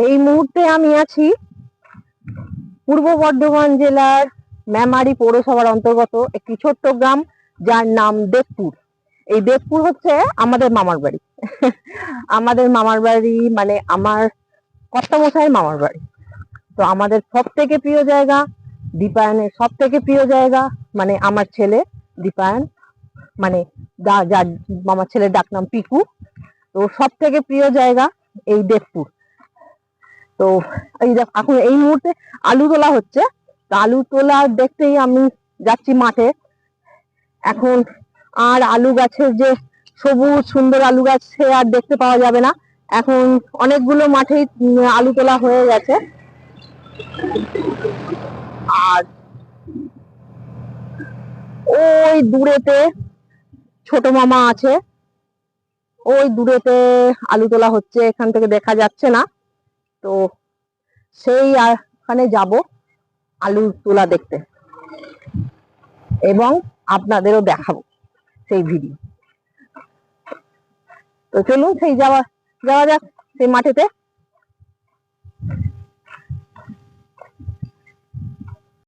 এই মুহূর্তে আমি আছি পূর্ব বর্ধমান জেলার মেমারি পৌরসভার অন্তর্গত একটি ছোট্ট গ্রাম, যার নাম দেবপুর। এই দেবপুর হচ্ছে আমাদের মামার বাড়ি। আমাদের মামার বাড়ি মানে আমার কর্তামশাইয়ের মামার বাড়ি। তো আমাদের সব থেকে প্রিয় জায়গা, দীপায়নের সব থেকে প্রিয় জায়গা, মানে আমার ছেলে দীপায়ন, মানে যার মামার ছেলের ডাক নাম পিকু। তো সব থেকে প্রিয় জায়গা এই দেবপুর। তো এই এখন এই মুহূর্তে আলু তোলা হচ্ছে। তো আলু তোলা দেখতেই আমি যাচ্ছি মাঠে। এখন আর আলু গাছের যে সবুজ সুন্দর আলু গাছ সে আর দেখতে পাওয়া যাবে না। এখন অনেকগুলো মাঠেই আলু তোলা হয়ে গেছে। আর ওই দূরেতে ছোট মামা আছে, ওই দূরেতে আলু তোলা হচ্ছে, এখান থেকে দেখা যাচ্ছে না। তো সেই ওখানে যাব আলু তোলা দেখতে, এবং আপনাদেরও দেখাবো সেই ভিডিও। তো চলুন সেই যাওয়া যাক সেই মাঠেতে।